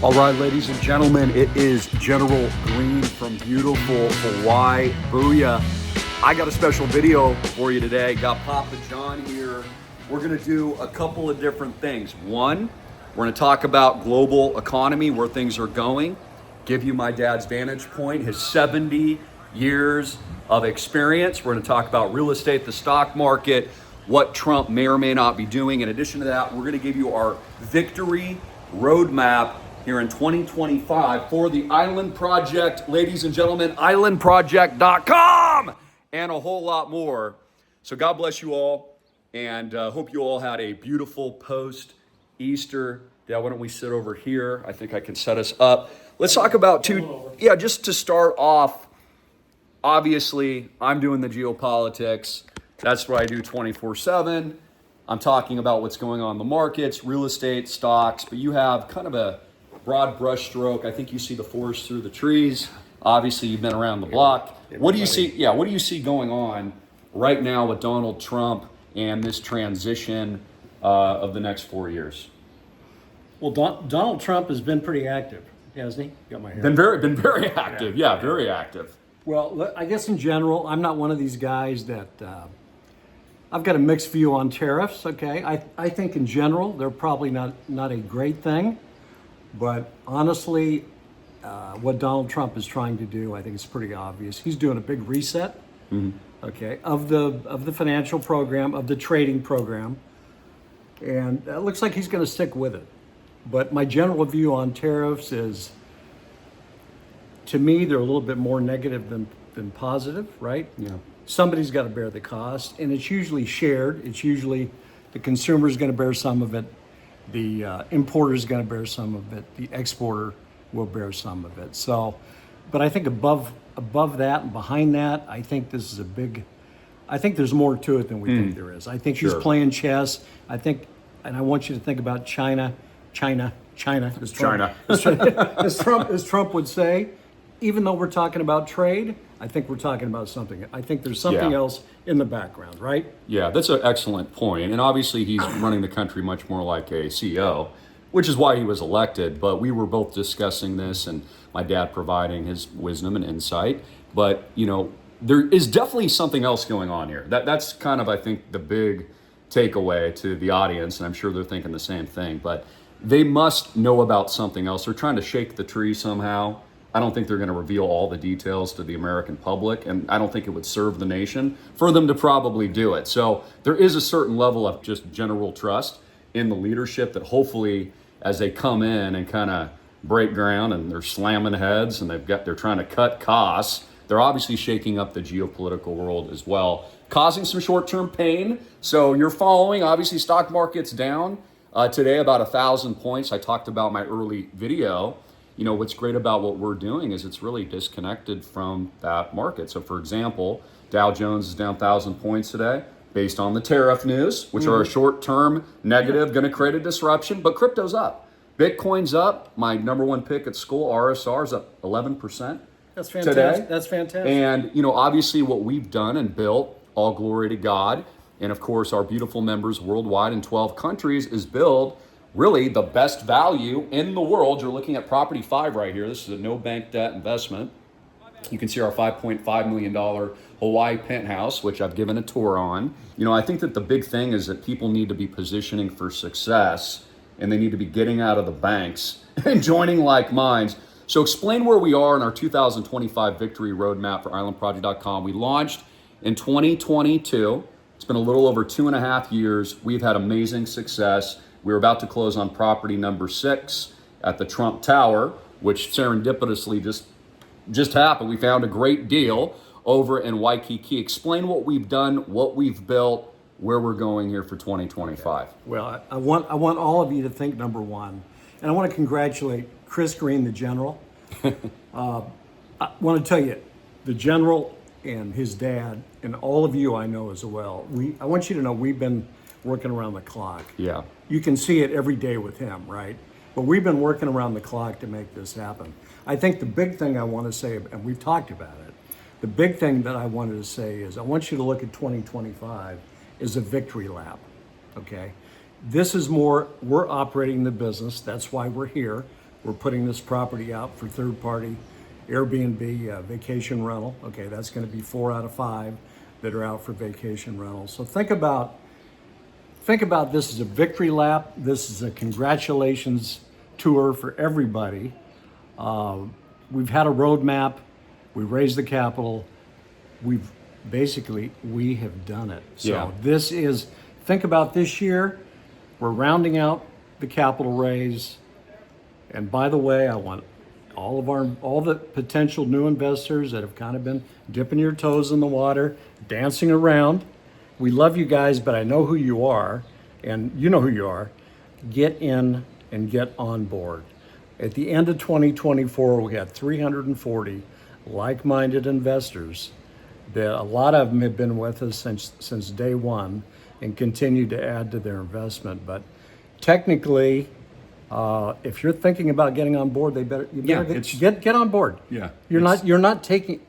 All right, ladies and gentlemen, it is General Greene from beautiful Hawaii. Booyah. I got a special video for you today. Got Papa John here. We're going to do a couple of different things. One, we're going to talk about global economy, where things are going, give you my dad's vantage point, his 70 years of experience. We're going to talk about real estate, the stock market, what Trump may or may not be doing. In addition to that, we're going to give you our victory roadmap here in 2025 for the Island Project, ladies and gentlemen, islandproject.com, and a whole lot more. So God bless you all, and hope you all had a beautiful post-Easter. Yeah, why don't we sit over here? I think I can set us up. Let's talk about just to start off, obviously, I'm doing the geopolitics. That's what I do 24/7. I'm talking about what's going on in the markets, real estate, stocks, but you have kind of a broad brush stroke. I think you see the forest through the trees. Obviously, you've been around the block. What do you see? Yeah, what do you see going on right now with Donald Trump and this transition of the next 4 years? Well, Donald Trump has been pretty active, hasn't he? Got my hair. Been very active. Yeah, very active. Well, I guess in general, I'm not one of these guys that I've got a mixed view on tariffs. Okay, I think in general they're probably not a great thing. But honestly, what Donald Trump is trying to do, I think it's pretty obvious. He's doing a big reset, okay, of the financial program, of the trading program, and it looks like he's going to stick with it. But my general view on tariffs is, to me, they're a little bit more negative than positive, right? Yeah. Somebody's got to bear the cost, and it's usually shared. It's usually the consumer's going to bear some of it. The importer is going to bear some of it. The exporter will bear some of it. So, but I think above that and behind that, I think this is I think there's more to it than we think there is. I think he's playing chess. I think, and I want you to think about China, as Trump would say. Even though we're talking about trade, I think we're talking about something. I think there's something else in the background, right? Yeah, that's an excellent point. And obviously he's running the country much more like a CEO, which is why he was elected. But we were both discussing this and my dad providing his wisdom and insight. But, there is definitely something else going on here. That's kind of, I think, the big takeaway to the audience. And I'm sure they're thinking the same thing. But they must know about something else. They're trying to shake the tree somehow. I don't think they're going to reveal all the details to the American public, and I don't think it would serve the nation for them to probably do it. So there is a certain level of just general trust in the leadership that hopefully, as they come in and kind of break ground and they're slamming heads and they're trying to cut costs, they're obviously shaking up the geopolitical world as well, causing some short-term pain. So you're following, obviously, stock market's down today about 1,000 points. I talked about my early video. What's great about what we're doing is it's really disconnected from that market. So for example, Dow Jones is down 1,000 points today based on the tariff news, which are a short-term negative, going to create a disruption, but crypto's up. Bitcoin's up. My number one pick at school, RSR, is up 11%. That's fantastic. Today. That's fantastic. And, obviously what we've done and built, all glory to God, and of course our beautiful members worldwide in 12 countries, is build really the best value in the world. You're looking at property 5 right here. This is a no bank debt investment. You can see our $5.5 million Hawaii penthouse, which I've given a tour on. I think that the big thing is that people need to be positioning for success, and they need to be getting out of the banks and joining like minds. So explain where we are in our 2025 victory roadmap for islandproject.com. We launched in 2022. It's been a little over 2.5 years. We've had amazing success. We're about to close on property number 6 at the Trump Tower, which serendipitously just happened. We found a great deal over in Waikiki. Explain what we've done, what we've built, where we're going here for 2025. Well, I want all of you to think number one, and I want to congratulate Chris Greene, the general. I want to tell you, the general and his dad, and all of you I know as well. I want you to know we've been working around the clock. Yeah. You can see it every day with him, right? But we've been working around the clock to make this happen. I think the big thing I want to say, and we've talked about it, the big thing that I wanted to say is I want you to look at 2025 as a victory lap, okay? This is more, we're operating the business. That's why we're here. We're putting this property out for third party Airbnb vacation rental. Okay, that's going to be 4 out of 5 that are out for vacation rental. So think about this as a victory lap. This is a congratulations tour for everybody. We've had a roadmap. We raised the capital. We have done it. So This is, think about this year. We're rounding out the capital raise. And by the way, I want all the potential new investors that have kind of been dipping your toes in the water, dancing around. We love you guys, but I know who you are, and you know who you are. Get in and get on board. At the end of 2024, we had 340 like-minded investors that a lot of them have been with us since day one and continue to add to their investment. But technically, if you're thinking about getting on board, you better get on board. Yeah, You're not taking,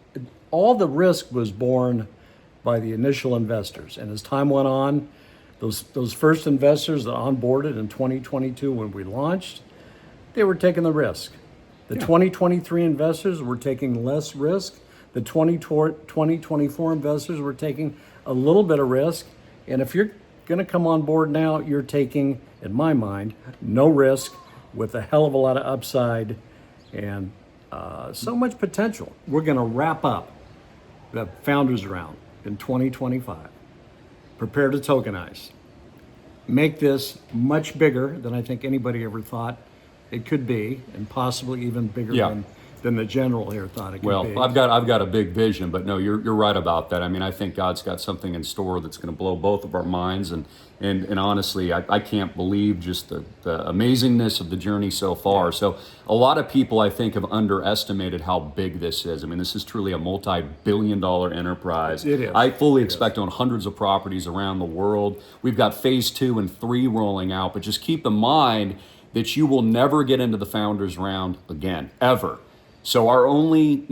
all the risk was borne by the initial investors, and as time went on, those first investors that onboarded in 2022 when we launched, they were taking the risk. The 2023 investors were taking less risk. The 2024 investors were taking a little bit of risk, and if you're going to come on board now, you're taking, in my mind, no risk with a hell of a lot of upside and so much potential. We're going to wrap up the Founders Round in 2025. Prepare to tokenize. Make this much bigger than I think anybody ever thought it could be, and possibly even bigger than the general here thought it could be. Well, I've got a big vision, but no, you're right about that. I mean, I think God's got something in store that's going to blow both of our minds, and honestly, I can't believe just the amazingness of the journey so far. So a lot of people, I think, have underestimated how big this is. I mean, this is truly a multi-billion-dollar enterprise. It is. I fully expect to own hundreds of properties around the world. We've got phase 2 and 3 rolling out, but just keep in mind that you will never get into the Founders Round again, ever. So our only,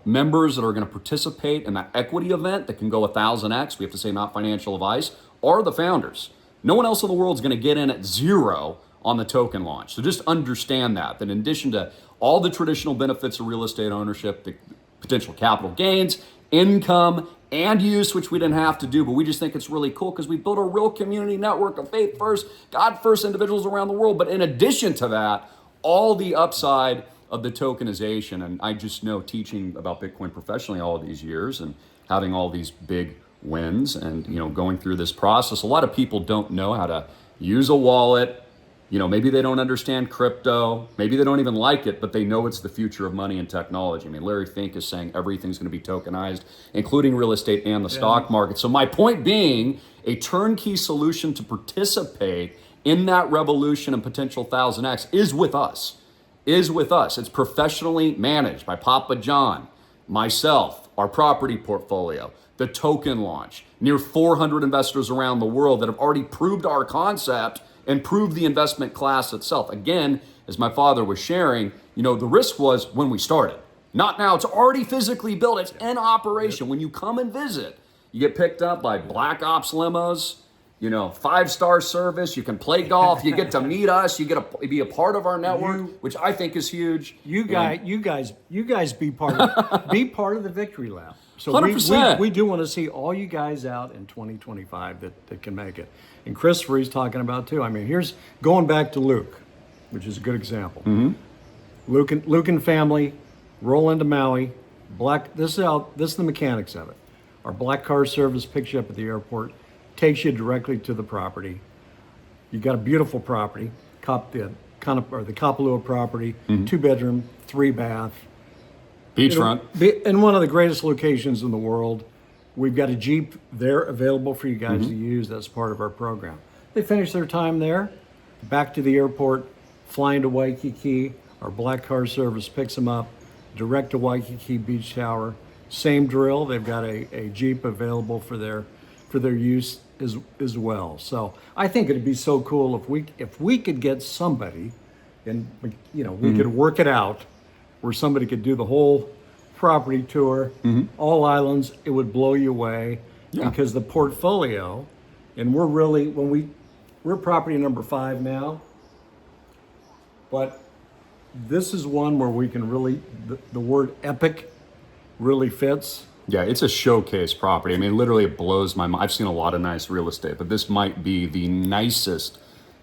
members that are going to participate in that equity event that can go 1,000x, we have to say not financial advice, are the founders. No one else in the world is going to get in at 0 on the token launch. So just understand that in addition to all the traditional benefits of real estate ownership, the potential capital gains, income, and use, which we didn't have to do, but we just think it's really cool because we built a real community network of faith first, God first individuals around the world. But in addition to that, all the upside of the tokenization. And I just know, teaching about Bitcoin professionally all of these years and having all these big wins and, going through this process, a lot of people don't know how to use a wallet. Maybe they don't understand crypto. Maybe they don't even like it, but they know it's the future of money and technology. I mean, Larry Fink is saying everything's going to be tokenized, including real estate and the stock market. So my point being, a turnkey solution to participate in that revolution and potential 1,000x is with us. It's professionally managed by Papa John, myself, our property portfolio, the token launch, near 400 investors around the world that have already proved our concept and proved the investment class itself. Again, as my father was sharing, the risk was when we started, not now. It's already physically built. It's in operation. When you come and visit, you get picked up by Black Ops limos, 5-star service. You can play golf. You get to meet us. You get to be a part of our network, which I think is huge. You guys be part of the victory lap. So 100%. we do want to see all you guys out in 2025 that can make it. And Christopher, he's talking about too. I mean, here's going back to Luke, which is a good example. Mm-hmm. Luke and family roll into Maui. This is the mechanics of it. Our black car service picks you up at the airport, takes you directly to the property. You got a beautiful property, the Kapalua property, 2-bedroom, 3-bath. Beachfront. In one of the greatest locations in the world. We've got a Jeep there available for you guys to use. That's part of our program. They finish their time there, back to the airport, flying to Waikiki. Our black car service picks them up, direct to Waikiki Beach Tower. Same drill. They've got a Jeep available for their use as well. So I think it'd be so cool if we could get somebody, and we could work it out where somebody could do the whole property tour, all islands. It would blow you away because the portfolio, and we're property number 5 now, but this is one where we can really, the word epic really fits. Yeah, it's a showcase property. I mean, literally it blows my mind. I've seen a lot of nice real estate, but this might be the nicest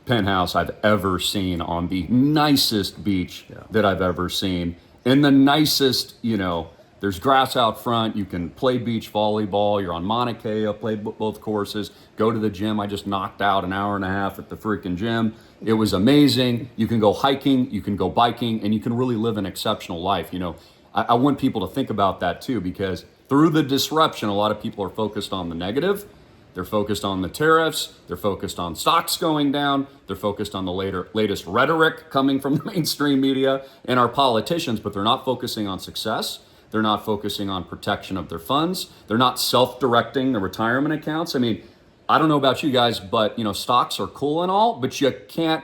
penthouse I've ever seen on the nicest beach that I've ever seen. And the nicest, there's grass out front. You can play beach volleyball. You're on Mauna Kea, play both courses, go to the gym. I just knocked out an hour and a half at the freaking gym. It was amazing. You can go hiking, you can go biking, and you can really live an exceptional life. I want people to think about that too, because through the disruption, a lot of people are focused on the negative. They're focused on the tariffs. They're focused on stocks going down. They're focused on the latest rhetoric coming from the mainstream media and our politicians, but they're not focusing on success. They're not focusing on protection of their funds. They're not self-directing the retirement accounts. I mean, I don't know about you guys, but stocks are cool and all, but you can't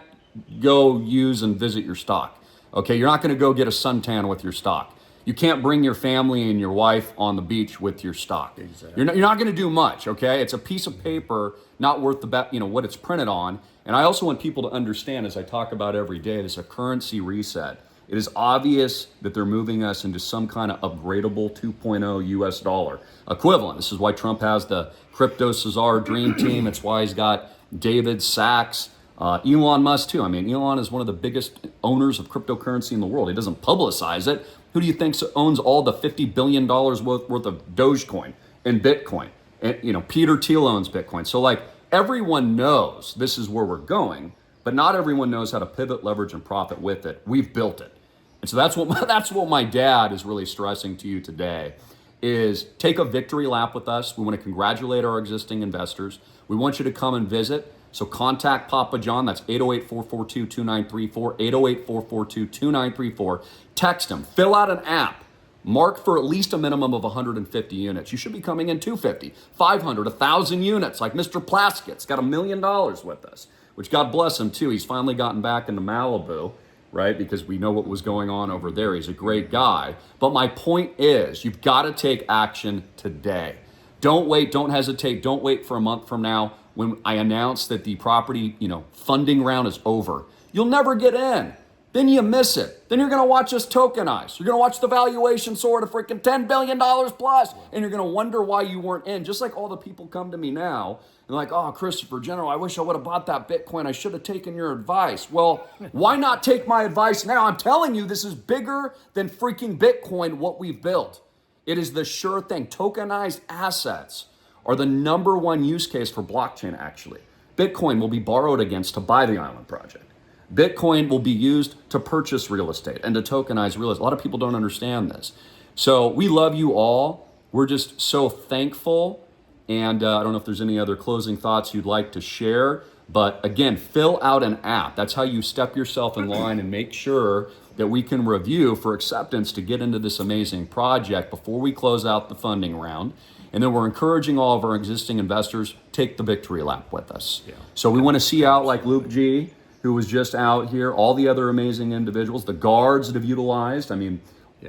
go use and visit your stock. Okay, you're not going to go get a suntan with your stock. You can't bring your family and your wife on the beach with your stock. Exactly. You're not going to do much, okay? It's a piece of paper, not worth what it's printed on. And I also want people to understand, as I talk about every day, this is a currency reset. It is obvious that they're moving us into some kind of upgradable 2.0 US dollar equivalent. This is why Trump has the Crypto Cesar Dream Team. It's why he's got David Sachs, Elon Musk too. I mean, Elon is one of the biggest owners of cryptocurrency in the world. He doesn't publicize it. Who do you think owns all the $50 billion worth of Dogecoin and Bitcoin? And, Peter Thiel owns Bitcoin. So everyone knows this is where we're going, but not everyone knows how to pivot, leverage, and profit with it. We've built it. And so that's what my dad is really stressing to you today is take a victory lap with us. We want to congratulate our existing investors. We want you to come and visit. So contact Papa John. That's 808-442-2934, 808-442-2934. Text him. Fill out an app. Mark for at least a minimum of 150 units. You should be coming in 250, 500, 1,000 units like Mr. Plaskett's got $1 million with us, which God bless him too. He's finally gotten back into Malibu, right? Because we know what was going on over there. He's a great guy. But my point is you've got to take action today. Don't wait. Don't hesitate. Don't wait for a month from now when I announce that the property, funding round is over. You'll never get in. Then you miss it. Then you're going to watch us tokenize. You're going to watch the valuation soar to freaking $10 billion plus, and you're going to wonder why you weren't in. Just like all the people come to me now and like, oh, Christopher, General, I wish I would have bought that Bitcoin. I should have taken your advice. Well, why not take my advice now? I'm telling you, this is bigger than freaking Bitcoin, what we've built. It is the sure thing. Tokenized assets are the number one use case for blockchain, actually. Bitcoin will be borrowed against to buy the island project. Bitcoin will be used to purchase real estate and to tokenize real estate. A lot of people don't understand this. So we love you all. We're just so thankful. And I don't know if there's any other closing thoughts you'd like to share. But again, fill out an app. That's how you step yourself in line and make sure that we can review for acceptance to get into this amazing project before we close out the funding round. And then we're encouraging all of our existing investors, take the victory lap with us. Yeah. So we want to see out like Luke G., who was just out here, all the other amazing individuals, the guards that have utilized,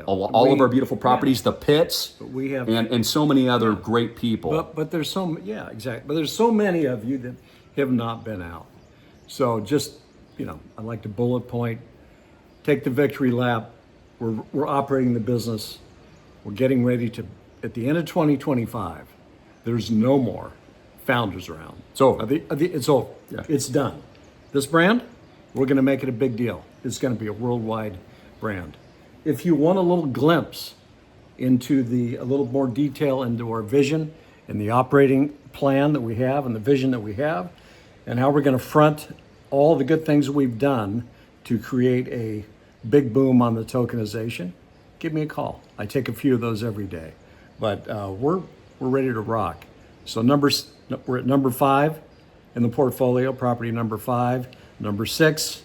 all of our beautiful properties, the pits, but we have, and so many other great people. But there's exactly. But there's so many of you that have not been out. So just, I'd like to bullet point, take the victory lap. We're operating the business. We're getting ready to, at the end of 2025, there's no more founders around. It's over. It's over. Yeah. It's done. This brand, we're going to make it a big deal. It's going to be a worldwide brand. If you want a little glimpse into a little more detail into our vision and the operating plan that we have and the vision that we have and how we're going to front all the good things we've done to create a big boom on the tokenization, give me a call. I take a few of those every day. But we're ready to rock. So we're at number 5 in the portfolio, property number 5. Number 6,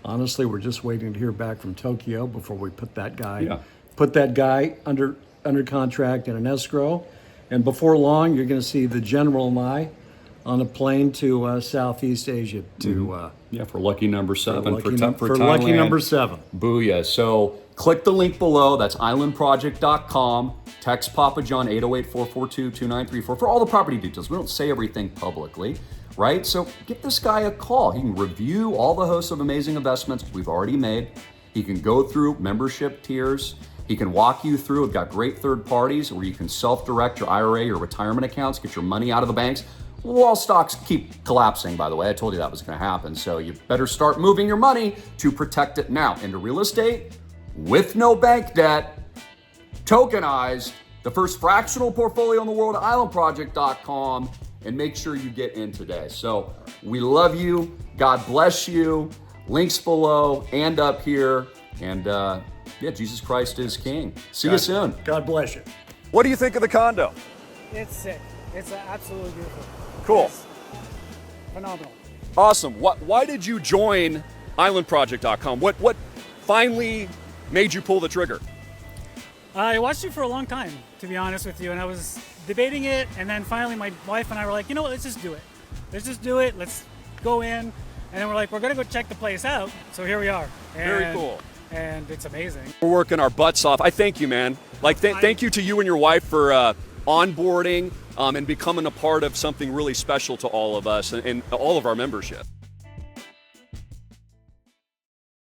honestly, we're just waiting to hear back from Tokyo before we put that guy under contract in an escrow. And before long, you're going to see the General and I on a plane to Southeast Asia to for lucky number 7 for lucky number 7. Booyah. So click the link below. That's islandproject.com. Text Papa John 808-442-2934 for all the property details. We don't say everything publicly, right? So give this guy a call. He can review all the hosts of amazing investments we've already made. He can go through membership tiers. He can walk you through. We've got great third parties where you can self-direct your IRA, your retirement accounts, get your money out of the banks while stocks keep collapsing, by the way. I told you that was going to happen. So you better start moving your money to protect it now into real estate with no bank debt, tokenized, the first fractional portfolio in the world at islandproject.com, and make sure you get in today. So we love you. God bless you. Links below and up here. And yeah, Jesus Christ is King. See you soon. God bless you. What do you think of the condo? It's sick. It's absolutely beautiful. Cool. It's phenomenal. Awesome. Why did you join islandproject.com? What finally made you pull the trigger? I watched you for a long time, to be honest with you, and I was debating it, and then finally my wife and I were like, you know what, let's just do it. Let's go in, and then we're like, we're gonna go check the place out. So here we are. Very cool. And it's amazing. We're working our butts off. I thank you, man. Like, thank you to you and your wife for onboarding and becoming a part of something really special to all of us and all of our membership.